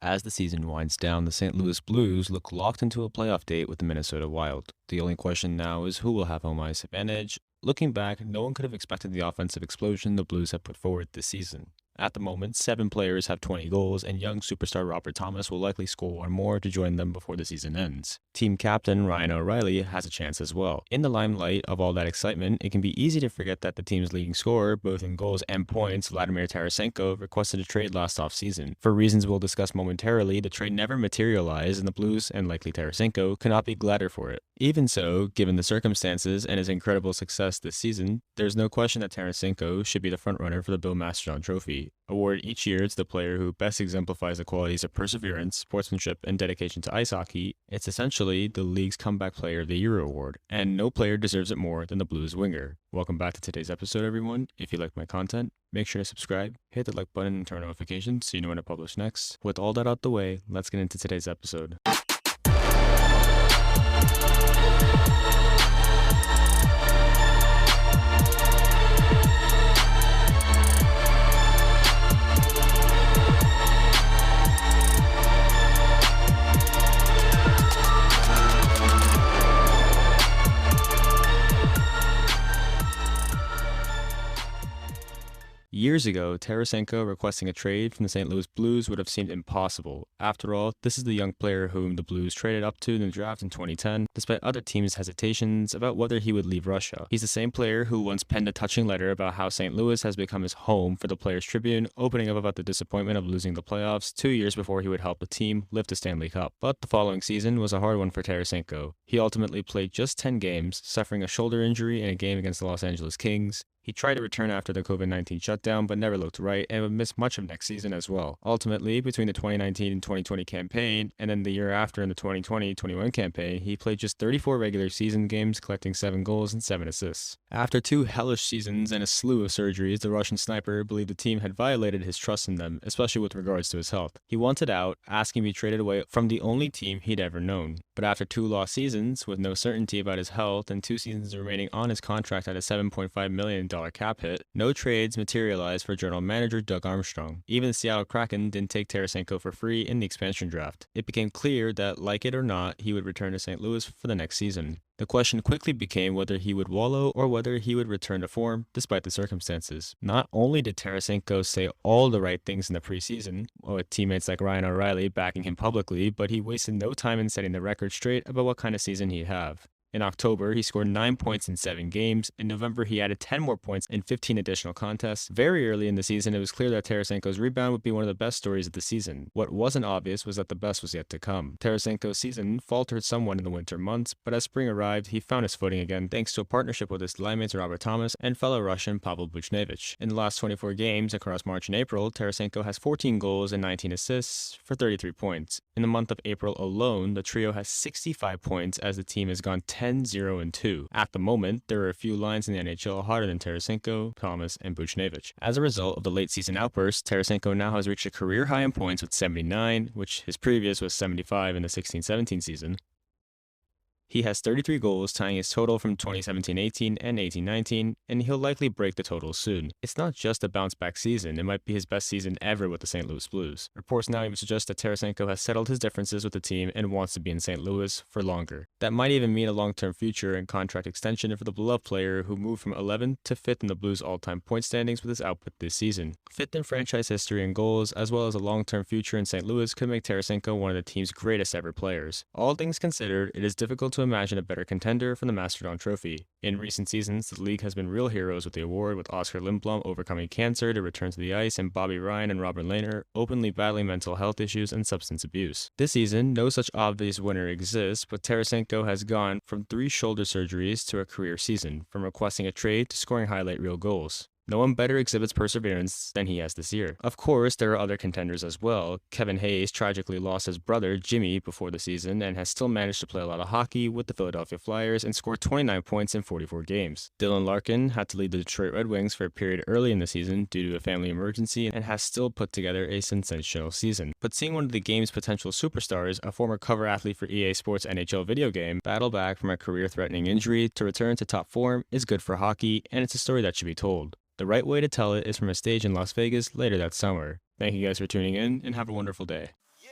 As the season winds down, the St. Louis Blues look locked into a playoff date with the Minnesota Wild. The only question now is who will have home ice advantage. Looking back, no one could have expected the offensive explosion the Blues have put forward this season. At the moment, 7 players have 20 goals, and young superstar Robert Thomas will likely score one more to join them before the season ends. Team captain Ryan O'Reilly has a chance as well. In the limelight of all that excitement, it can be easy to forget that the team's leading scorer, both in goals and points, Vladimir Tarasenko, requested a trade last offseason. For reasons we'll discuss momentarily, the trade never materialized, and the Blues, and likely Tarasenko, cannot be gladder for it. Even so, given the circumstances and his incredible success this season, there's no question that Tarasenko should be the frontrunner for the Bill MASTERTON Trophy. Awarded each year to the player who best exemplifies the qualities of perseverance, sportsmanship, and dedication to ice hockey, it's essentially the league's Comeback Player of the Year award, and no player deserves it more than the Blues winger. Welcome back to today's episode, everyone. If you like my content, make sure to subscribe, hit the like button, and turn on notifications so you know when I publish next. With all that out the way, let's get into today's episode. Years ago, Tarasenko requesting a trade from the St. Louis Blues would have seemed impossible. After all, this is the young player whom the Blues traded up to in the draft in 2010, despite other teams' hesitations about whether he would leave Russia. He's the same player who once penned a touching letter about how St. Louis has become his home for the Players' Tribune, opening up about the disappointment of losing the playoffs 2 years before he would help the team lift the Stanley Cup. But the following season was a hard one for Tarasenko. He ultimately played just 10 games, suffering a shoulder injury in a game against the Los Angeles Kings. He tried to return after the COVID-19 shutdown, but never looked right, and would miss much of next season as well. Ultimately, between the 2019 and 2020 campaign, and then the year after in the 2020-21 campaign, he played just 34 regular season games, collecting 7 goals and 7 assists. After 2 hellish seasons and a slew of surgeries, the Russian sniper believed the team had violated his trust in them, especially with regards to his health. He wanted out, asking to be traded away from the only team he'd ever known. But after 2 lost seasons, with no certainty about his health and 2 seasons remaining on his contract at a $7.5 million cap hit, no trades materialized for general manager Doug Armstrong. Even the Seattle Kraken didn't take Tarasenko for free in the expansion draft. It became clear that, like it or not, he would return to St. Louis for the next season. The question quickly became whether he would wallow or whether he would return to form, despite the circumstances. Not only did Tarasenko say all the right things in the preseason, with teammates like Ryan O'Reilly backing him publicly, but he wasted no time in setting the record straight about what kind of season he'd have. In October, he scored 9 points in 7 games. In November, he added 10 more points in 15 additional contests. Very early in the season, it was clear that Tarasenko's rebound would be one of the best stories of the season. What wasn't obvious was that the best was yet to come. Tarasenko's season faltered somewhat in the winter months, but as spring arrived, he found his footing again thanks to a partnership with his line-mates Robert Thomas and fellow Russian Pavel Buchnevich. In the last 24 games across March and April, Tarasenko has 14 goals and 19 assists for 33 points. In the month of April alone, the trio has 65 points as the team has gone 10-0-2. At the moment, there are a few lines in the NHL hotter than Tarasenko, Thomas, and Buchnevich. As a result of the late season outburst, Tarasenko now has reached a career high in points with 79, which his previous was 75 in the 16-17 season. He has 33 goals, tying his total from 2017-18 and 18-19, and he'll likely break the total soon. It's not just a bounce-back season, it might be his best season ever with the St. Louis Blues. Reports now even suggest that Tarasenko has settled his differences with the team and wants to be in St. Louis for longer. That might even mean a long-term future and contract extension for the beloved player who moved from 11th to 5th in the Blues' all-time point standings with his output this season. 5th in franchise history in goals, as well as a long-term future in St. Louis, could make Tarasenko one of the team's greatest ever players. All things considered, it is difficult to imagine a better contender for the MASTERTON Trophy. In recent seasons, the league has been real heroes with the award, with Oscar Lindblom overcoming cancer to return to the ice and Bobby Ryan and Robert Lehner openly battling mental health issues and substance abuse. This season, no such obvious winner exists, but Tarasenko has gone from 3 shoulder surgeries to a career season, from requesting a trade to scoring highlight reel goals. No one better exhibits perseverance than he has this year. Of course, there are other contenders as well. Kevin Hayes tragically lost his brother, Jimmy, before the season and has still managed to play a lot of hockey with the Philadelphia Flyers and scored 29 points in 44 games. Dylan Larkin had to lead the Detroit Red Wings for a period early in the season due to a family emergency and has still put together a sensational season. But seeing one of the game's potential superstars, a former cover athlete for EA Sports NHL video game, battle back from a career-threatening injury to return to top form is good for hockey, and it's a story that should be told. The right way to tell it is from a stage in Las Vegas later that summer. Thank you guys for tuning in, and have a wonderful day. Yeah.